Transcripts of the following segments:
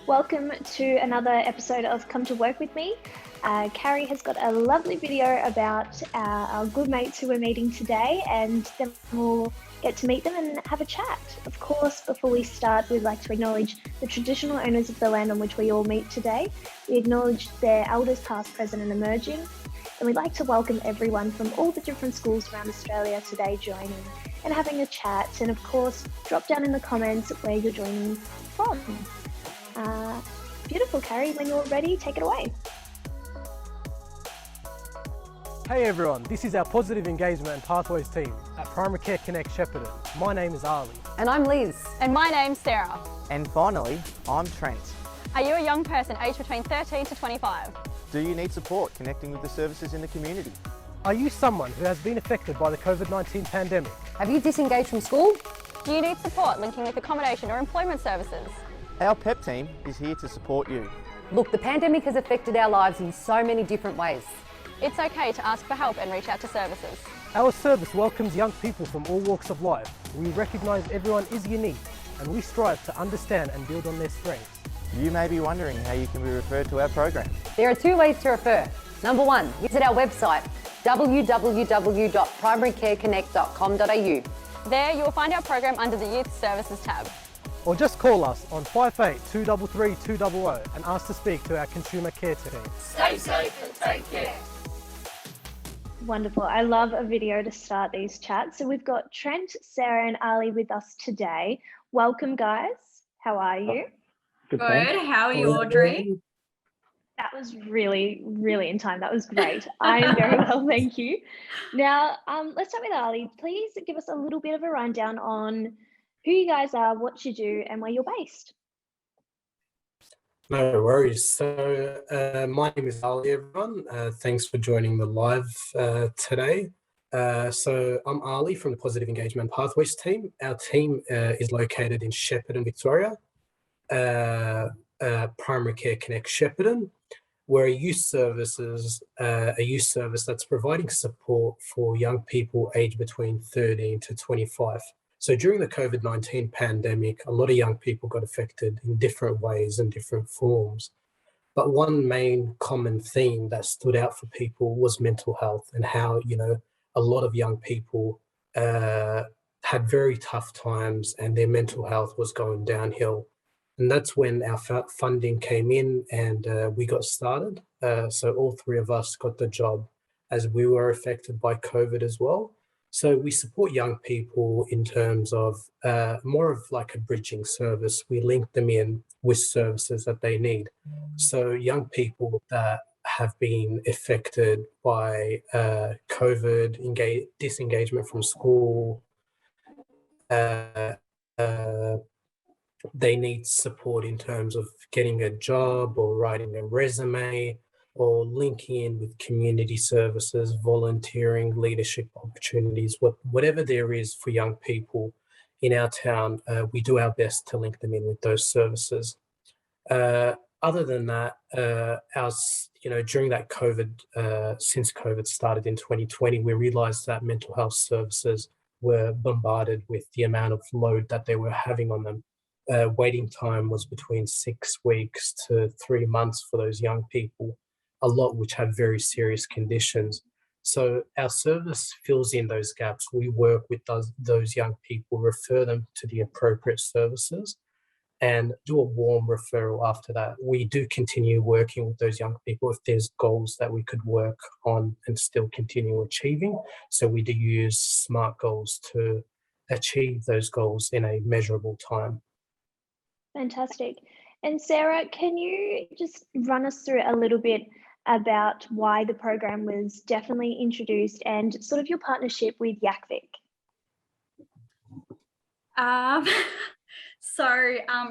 Welcome to another episode of Come to Work With Me. Carrie has got a lovely video about our good mates who we're meeting today, and then we'll get to meet them and have a chat. Of course, before we start, we'd like to acknowledge the traditional owners of the land on which we all meet today. We acknowledge their elders past, present and emerging, and we'd like to welcome everyone from all the different schools around Australia today joining and having a chat. And of course, drop down in the comments where you're joining from. Beautiful, Carrie. When you're ready, take it away. Hey everyone, this is our Positive Engagement and Pathways team at Primary Care Connect Shepparton. My name is Ali. And I'm Liz. And my name's Sarah. And finally, I'm Trent. Are you a young person aged between 13 to 25? Do you need support connecting with the services in the community? Are you someone who has been affected by the COVID-19 pandemic? Have you disengaged from school? Do you need support linking with accommodation or employment services? Our PEP team is here to support you. Look, the pandemic has affected our lives in so many different ways. It's okay to ask for help and reach out to services. Our service welcomes young people from all walks of life. We recognise everyone is unique and we strive to understand and build on their strengths. You may be wondering how you can be referred to our program. There are two ways to refer. Number one, visit our website www.primarycareconnect.com.au. There you will find our program under the Youth Services tab. Or just call us on 58 233 200 and ask to speak to our consumer care team. Stay safe and take care. Wonderful. I love a video to start these chats. So we've got Trent, Sarah and Ali with us today. Welcome, guys. How are you? Good. How are you, Audrey? That was really, really in time. That was great. I am very well, thank you. Now, let's start with Ali. Please give us a little bit of a rundown on who you guys are, what you do, and where you're based. No worries. So my name is Ali, everyone. Thanks for joining the live today. So I'm Ali from the Positive Engagement Pathways team. Our team is located in Shepparton, Victoria, Primary Care Connect Shepparton. We're a youth service that's providing support for young people aged between 13 to 25. So during the COVID-19 pandemic, a lot of young people got affected in different ways and different forms. But one main common theme that stood out for people was mental health and how, a lot of young people had very tough times and their mental health was going downhill. And that's when our funding came in and we got started. So all three of us got the job as we were affected by COVID as well. So we support young people in terms of more of like a bridging service. We link them in with services that they need. So young people that have been affected by COVID, disengagement from school, they need support in terms of getting a job or writing a resume or linking in with community services, volunteering, leadership opportunities, whatever there is for young people in our town, we do our best to link them in with those services. Other than that, during that COVID, since COVID started in 2020, we realized that mental health services were bombarded with the amount of load that they were having on them. Waiting time was between 6 weeks to 3 months for those young people, a lot which have very serious conditions. So our service fills in those gaps. We work with those young people, refer them to the appropriate services and do a warm referral after that. We do continue working with those young people if there's goals that we could work on and still continue achieving. So we do use SMART goals to achieve those goals in a measurable time. Fantastic. And Sarah, can you just run us through a little bit about why the program was definitely introduced and sort of your partnership with YACVIC?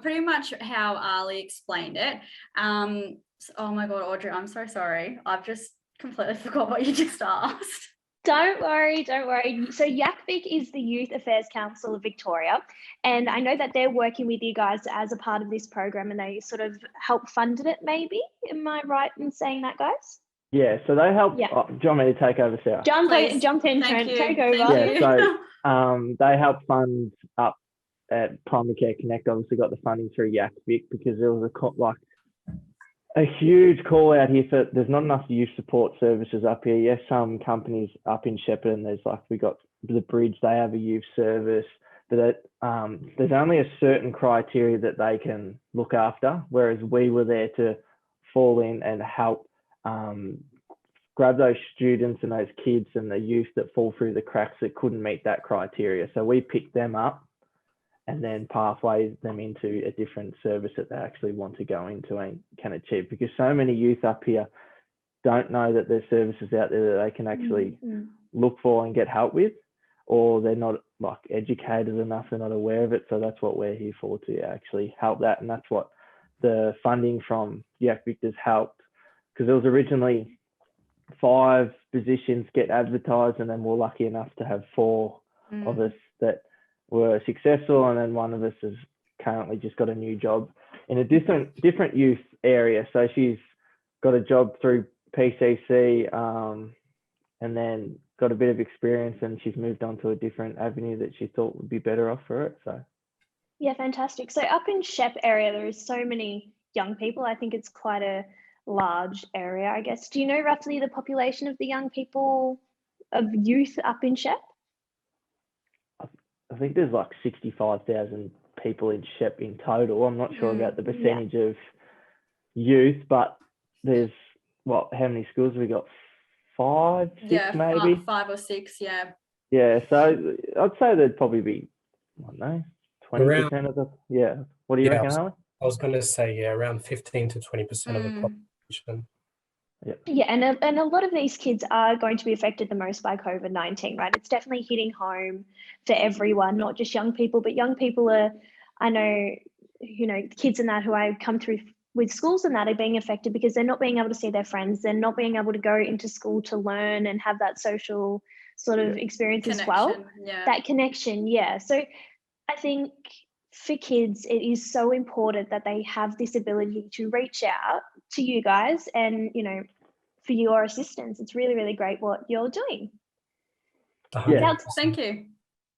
Pretty much how Ali explained it. Oh my God, Audrey, I'm so sorry. I've just completely forgot what you just asked. Don't worry. So YACVIC is the Youth Affairs Council of Victoria, and I know that they're working with you guys as a part of this program and they sort of help funded it maybe. Am I right in saying that, guys? Yeah, so they help. Yeah. Do you want me to take over, Sarah? Jump in, Trent. Take over. Yeah, so they help fund up at Primary Care Connect obviously got the funding through YACVIC because there was a huge call out here for there's not enough youth support services up here. Yes, some companies up in Shepparton, we got the Bridge, they have a youth service, but there's only a certain criteria that they can look after, whereas we were there to fall in and help grab those students and those kids and the youth that fall through the cracks that couldn't meet that criteria. So we picked them up and then pathway them into a different service that they actually want to go into and can achieve, because so many youth up here don't know that there's services out there that they can actually look for and get help with, or they're not educated enough, they're not aware of it. So that's what we're here for, to actually help that. And that's what the funding from YACVIC has helped, because there was originally 5 positions get advertised, and then we're lucky enough to have 4 of us that were successful, and then one of us has currently just got a new job in a different youth area. So she's got a job through PCC, and then got a bit of experience, and she's moved on to a different avenue that she thought would be better off for it. So Yeah, fantastic. So up in Shep area, there is so many young people. I think it's quite a large area, I guess. Do you know roughly the population of the young people, of youth up in Shep? I think there's 65,000 people in Shep in total. I'm not sure about the percentage of youth, but there's how many schools have we got? 5, 6 maybe? 5 or 6, yeah. Yeah, so I'd say there'd probably be, I don't know, 20% of the, What do you reckon, Ali? I was going to say, around 15 to 20% of the population. Yeah, and a lot of these kids are going to be affected the most by COVID-19, right? It's definitely hitting home for everyone, not just young people, but young people are, I know, kids and that who I come through with schools and that are being affected because they're not being able to see their friends. They're not being able to go into school to learn and have that social sort of experience as well. That connection, yeah. So I think for kids, it is so important that they have this ability to reach out to you guys and, for your assistance. It's really, really great what you're doing. Yeah. Thank you.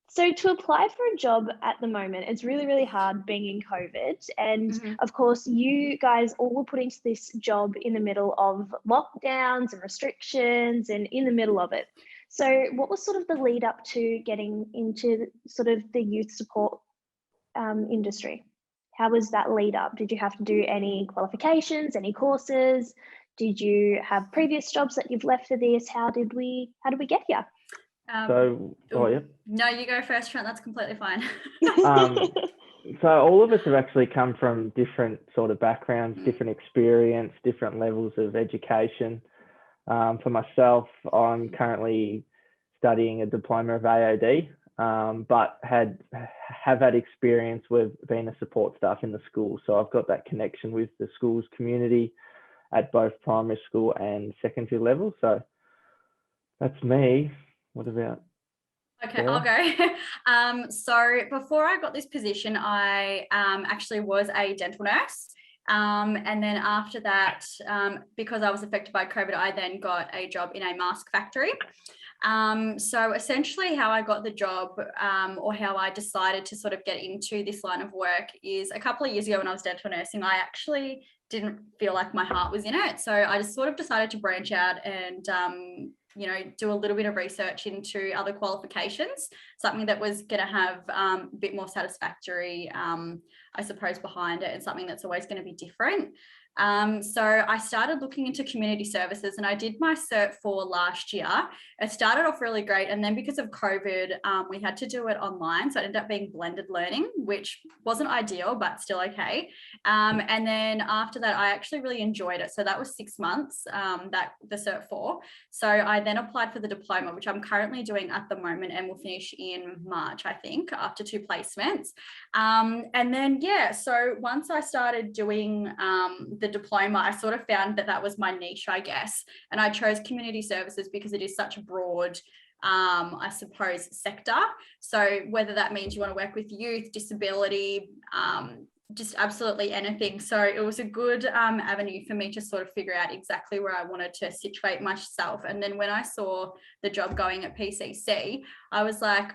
So to apply for a job at the moment, it's really, really hard being in COVID. And of course, you guys all were put into this job in the middle of lockdowns and restrictions and in the middle of it. So what was sort of the lead up to getting into sort of the youth support industry? How was that lead up? Did you have to do any qualifications, any courses? Did you have previous jobs that you've left for this? How did we get here? No, you go first, Trent. That's completely fine. So all of us have actually come from different sort of backgrounds, different experience, different levels of education. For myself, I'm currently studying a diploma of AOD, but have had experience with being a support staff in the school. So I've got that connection with the school's community at both primary school and secondary level. So that's me. What about? Okay, I'll go. So before I got this position, I actually was a dental nurse. And then after that, because I was affected by COVID, I then got a job in a mask factory. So essentially how I got the job, or how I decided to sort of get into this line of work is a couple of years ago when I was dental nursing, I actually didn't feel like my heart was in it. So I just sort of decided to branch out and, do a little bit of research into other qualifications, something that was going to have a bit more satisfactory, I suppose, behind it, and something that's always going to be different. So I started looking into community services, and I did my Cert 4 last year. It started off really great, and then because of COVID, we had to do it online, so it ended up being blended learning, which wasn't ideal, but still okay. And then after that, I actually really enjoyed it. So that was 6 months, the Cert 4. So I then applied for the diploma, which I'm currently doing at the moment, and will finish in March, I think, after 2 placements. And then, so once I started doing the diploma, I sort of found that was my niche, I guess. And I chose community services because it is such a broad, I suppose, sector. So whether that means you want to work with youth, disability, just absolutely anything. So it was a good avenue for me to sort of figure out exactly where I wanted to situate myself. And then when I saw the job going at PCC, I was like,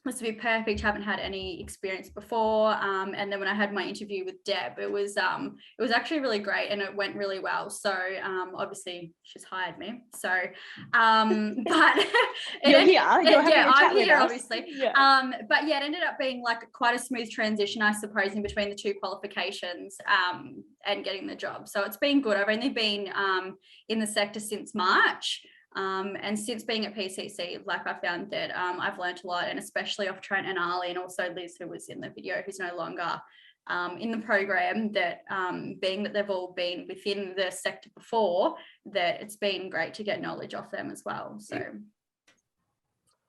was to be perfect. Haven't had any experience before, and then when I had my interview with Deb, it was actually really great, and it went really well. So obviously she's hired me. So but You're here. You're having a chat I'm with here us. obviously. Yeah. But yeah, it ended up being like quite a smooth transition, I suppose, in between the two qualifications and getting the job. So it's been good. I've only been in the sector since March. And since being at PCC, like I found that I've learned a lot, and especially off Trent and Ali, and also Liz, who was in the video, who's no longer in the program, that being that they've all been within the sector before, that it's been great to get knowledge off them as well. So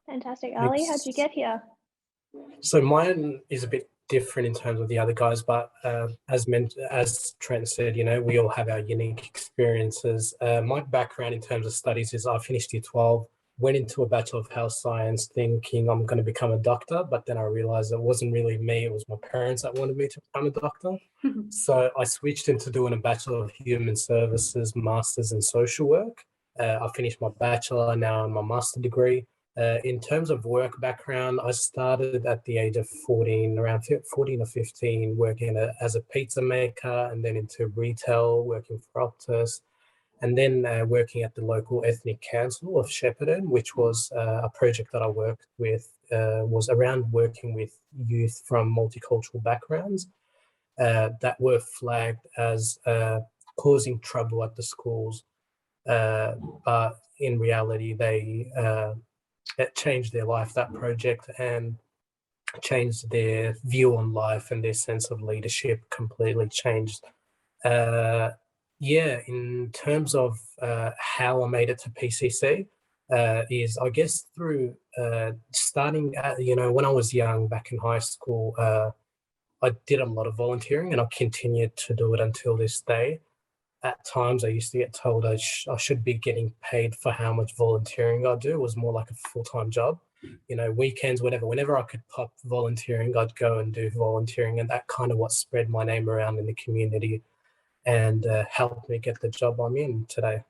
Fantastic. Ali, how'd you get here? So mine is a bit different in terms of the other guys, but as Trent said, you know, we all have our unique experiences. My background in terms of studies is I finished year 12, went into a Bachelor of Health Science thinking I'm going to become a doctor, but then I realized it wasn't really me, it was my parents that wanted me to become a doctor. So I switched into doing a Bachelor of Human Services, Masters in Social Work. I finished my Bachelor, now I'm my Master degree. In terms of work background, I started at the age of 14, around 14 or 15, working as a pizza maker, and then into retail, working for Optus, and then working at the local ethnic council of Shepparton, which was a project that I worked with, was around working with youth from multicultural backgrounds that were flagged as causing trouble at the schools. But in reality, it changed their life, that project, and changed their view on life, and their sense of leadership completely changed. In terms of how I made it to PCC, is I guess through starting at, when I was young, back in high school, I did a lot of volunteering, and I continued to do it until this day. At times, I used to get told I should be getting paid for how much volunteering I do. It was more like a full-time job. Weekends, whatever. Whenever I could pop volunteering, I'd go and do volunteering, and that kind of what spread my name around in the community and helped me get the job I'm in today.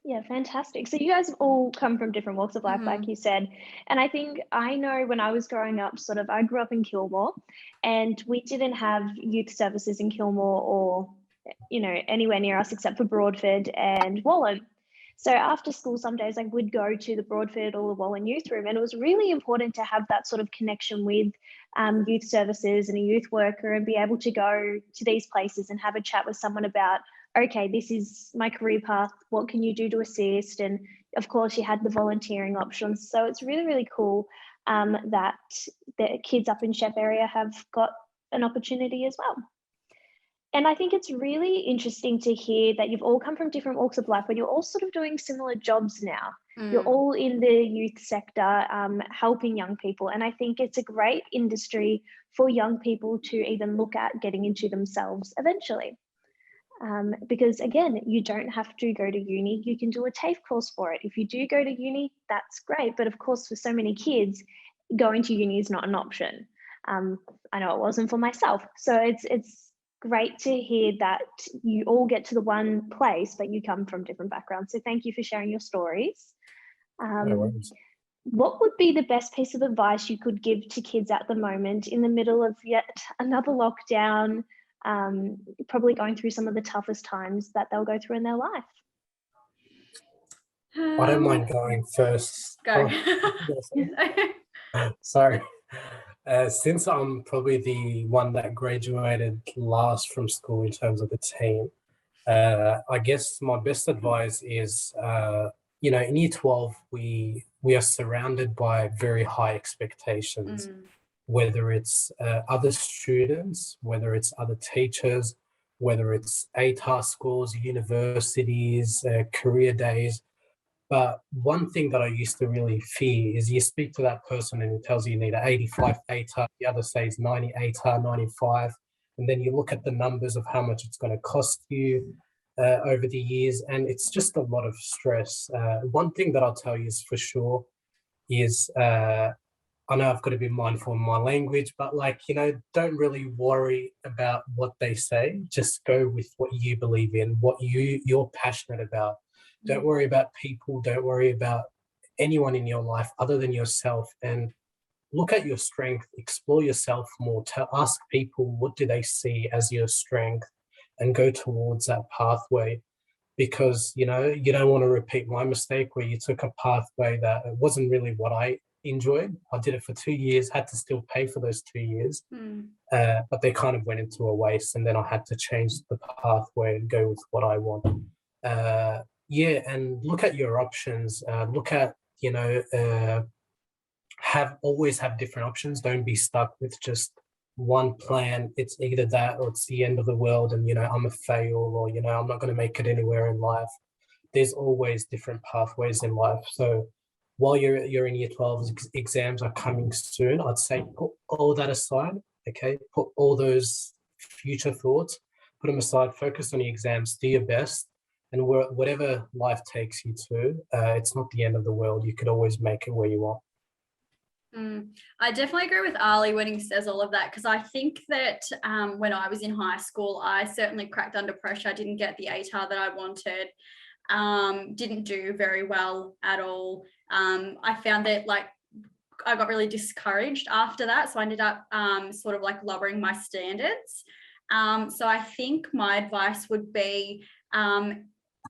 Yeah, fantastic. So you guys have all come from different walks of life, like you said. And I think I know when I was growing up, I grew up in Kilmore, and we didn't have youth services in Kilmore or anywhere near us except for Broadford and Wallen. So after school, some days I would go to the Broadford or the Wallen youth room, and it was really important to have that sort of connection with youth services and a youth worker, and be able to go to these places and have a chat with someone about, okay, this is my career path, what can you do to assist? And of course you had the volunteering options. So it's really, really cool that the kids up in Shep area have got an opportunity as well. And I think it's really interesting to hear that you've all come from different walks of life, but you're all sort of doing similar jobs now. You're all in the youth sector, helping young people. And I think it's a great industry for young people to even look at getting into themselves eventually. Because again, you don't have to go to uni, you can do a TAFE course for it. If you do go to uni, that's great. But of course, for so many kids, going to uni is not an option. I know it wasn't for myself. So it's great to hear that you all get to the one place, but you come from different backgrounds. So thank you for sharing your stories. No worries. What would be the best piece of advice you could give to kids at the moment in the middle of yet another lockdown, probably going through some of the toughest times that they'll go through in their life? I don't mind going first. Go. Sorry. Since I'm probably the one that graduated last from school in terms of the team, I guess my best advice is, in year 12, we are surrounded by very high expectations, whether it's other students, whether it's other teachers, whether it's ATAR schools, universities, career days. But one thing that I used to really fear is you speak to that person and it tells you need an 85 ATAR, the other says 90 ATAR, 95, and then you look at the numbers of how much it's going to cost you over the years, and it's just a lot of stress. One thing that I'll tell you is for sure is, I know I've got to be mindful of my language, but don't really worry about what they say. Just go with what you believe in, what you're passionate about. Don't worry about people. Don't worry about anyone in your life other than yourself. And look at your strength, explore yourself more, ask people what do they see as your strength, and go towards that pathway. Because, you know, you don't want to repeat my mistake where you took a pathway that it wasn't really what I enjoyed. I did it for 2 years, had to still pay for those 2 years, but they kind of went into a waste, and then I had to change the pathway and go with what I want. Yeah, and look at your options. Look at, you know, always have different options. Don't be stuck with just one plan. It's either that or it's the end of the world, and, you know, I'm a fail, or, you know, I'm not going to make it anywhere in life. There's always different pathways in life. So while you're in year 12, exams are coming soon, I'd say put all that aside. Okay, put all those future thoughts, put them aside, focus on your exams, do your best, and whatever life takes you to, it's not the end of the world. You could always make it where you want. I definitely agree with Ali when he says all of that, because I think that when I was in high school, I certainly cracked under pressure. I didn't get the ATAR that I wanted, didn't do very well at all. I found that, like, I got really discouraged after that, so I ended up sort of like lowering my standards. So I think my advice would be,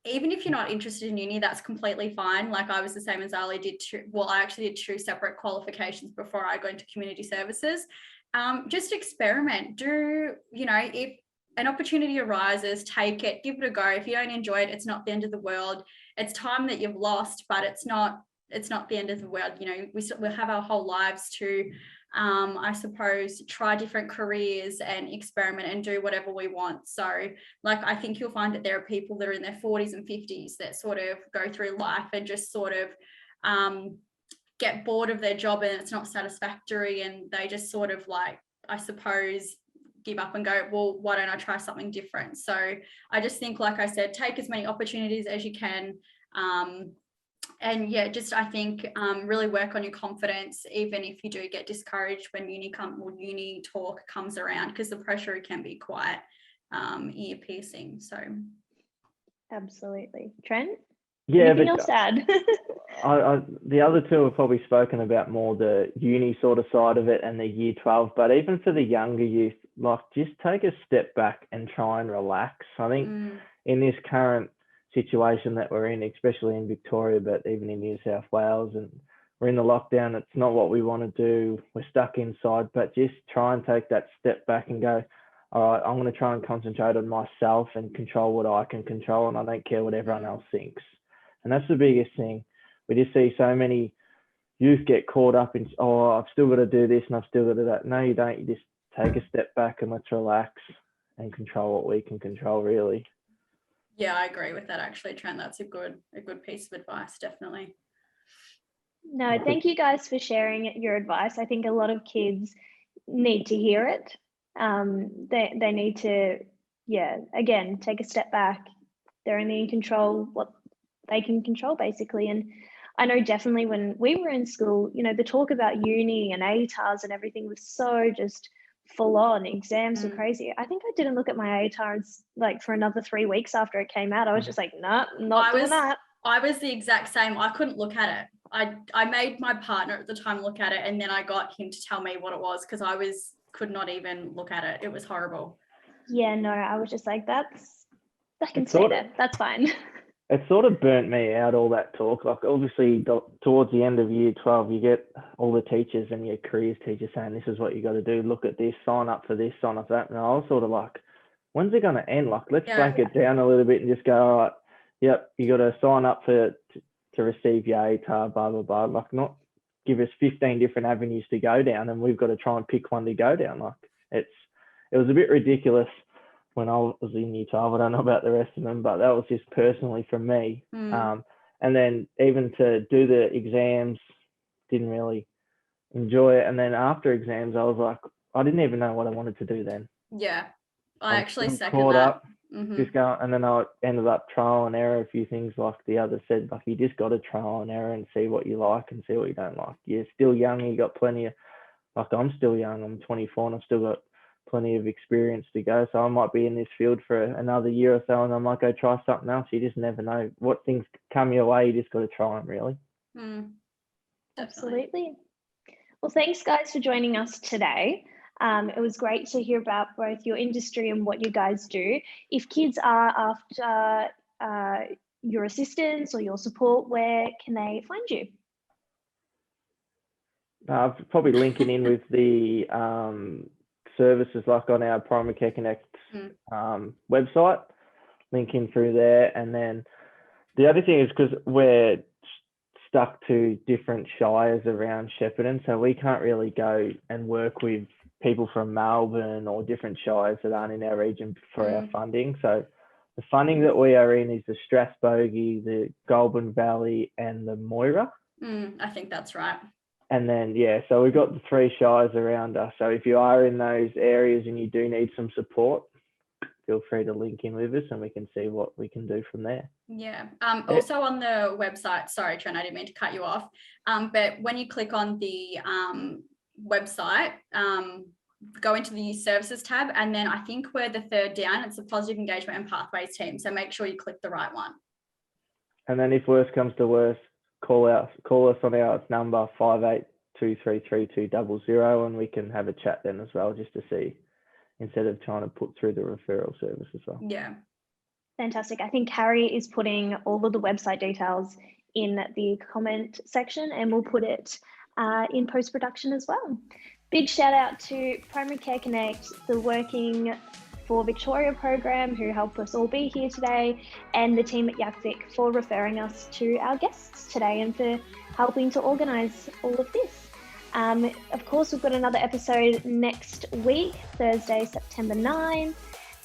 even if you're not interested in uni, that's completely fine. Like, I was the same as Ali did. I actually did 2 separate qualifications before I got into community services. Just experiment. You know, if an opportunity arises, take it, give it a go. If you don't enjoy it, it's not the end of the world. It's time that you've lost, but it's not the end of the world. You know, we have our whole lives to, I suppose, try different careers and experiment and do whatever we want. So, like, I think you'll find that there are people that are in their 40s and 50s that sort of go through life and just sort of get bored of their job and it's not satisfactory, and they just sort of, like, I suppose, give up and go, well, why don't I try something different? So I just think, like I said, take as many opportunities as you can. And yeah, just, I think, really work on your confidence, even if you do get discouraged when uni talk comes around, because the pressure can be quite ear piercing. So Absolutely. Trent? Yeah, Anything but else to add? the other two have probably spoken about more the uni sort of side of it and the year 12, but even for the younger youth, like, just take a step back and try and relax. I think in this current situation that we're in, especially in Victoria, but even in New South Wales, and we're in the lockdown, it's not what we want to do. We're stuck inside, but just try and take that step back and go, all right, I'm going to try and concentrate on myself and control what I can control, and I don't care what everyone else thinks. And that's the biggest thing. We just see so many youth get caught up in, oh, I've still got to do this and I've still got to do that. No, you don't. You just take a step back and let's relax and control what we can control, really. yeah, I agree with that, actually, Trent. That's a good piece of advice, definitely. No, thank you guys for sharing your advice. I think a lot of kids need to hear it. They need to, again, take a step back. They're only in control what they can control, basically. And I know definitely when we were in school, you know, the talk about uni and ATARs and everything was so just full on. Exams were crazy. I think I didn't look at my ATARs like for another 3 weeks after it came out. I was just like, nah, not doing that. I was the exact same. I couldn't look at it. I made my partner at the time look at it, and then I got him to tell me what it was, because I could not even look at it. It was horrible. Yeah, no, I was just like, I can stay there. That's fine. It sort of burnt me out, all that talk. Like, obviously, towards the end of year 12, you get all the teachers and your careers teachers saying, this is what you got to do. Look at this, sign up for this, sign up for that. And I was sort of like, when's it going to end? Like, let's break it down a little bit and just go, all right, yep, you got to sign up to receive your ATAR, blah, blah, blah. Like, not give us 15 different avenues to go down and we've got to try and pick one to go down. Like, it was a bit ridiculous when I was in year 12. I don't know about the rest of them, but that was just personally from me. And then even to do the exams, didn't really enjoy it. And then after exams, I was like, I didn't even know what I wanted to do then. Yeah, I actually second caught that. Up, just going, and then I ended up trial and error a few things, like the other said. Like, you just got to trial and error and see what you like and see what you don't like. You're still young. You got plenty of, like, I'm still young. I'm 24 and I've still got plenty of experience to go. So I might be in this field for another year or so, and I might go try something else. You just never know what things come your way. You just got to try them, really. Absolutely. Well, thanks guys for joining us today. It was great to hear about both your industry and what you guys do. If kids are after your assistance or your support, where can they find you? Probably linking in with the services like on our Primary Care Connect website, linking through there. And then the other thing is because we're stuck to different shires around Shepparton, so we can't really go and work with people from Melbourne or different shires that aren't in our region for our funding. So the funding that we are in is the Strathbogie, the Goulburn Valley and the Moira. I think that's right. And then, yeah, so we've got the 3 shires around us. So if you are in those areas and you do need some support, feel free to link in with us and we can see what we can do from there. Yeah. Also on the website, sorry, Trent, I didn't mean to cut you off. But when you click on the website, go into the services tab, and then I think we're the 3rd down, it's the positive engagement and pathways team. So make sure you click the right one. And then if worse comes to worse, call us on our number 58233200 and we can have a chat then as well, just to see, instead of trying to put through the referral service as well. Yeah. Fantastic. I think Carrie is putting all of the website details in the comment section, and we'll put it in post-production as well. Big shout out to Primary Care Connect, the Working for Victoria program, who helped us all be here today, and the team at Yakvik for referring us to our guests today and for helping to organise all of this. Of course, we've got another episode next week, Thursday, September 9,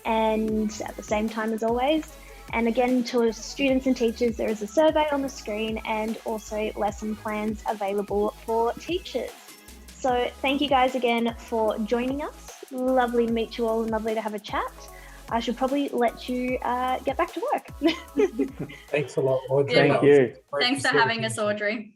and at the same time as always. And again, to students and teachers, there is a survey on the screen and also lesson plans available for teachers. So thank you guys again for joining us. Lovely to meet you all and lovely to have a chat. I should probably let you get back to work. Thanks a lot, Audrey. Thank you. Thanks for having us, Audrey.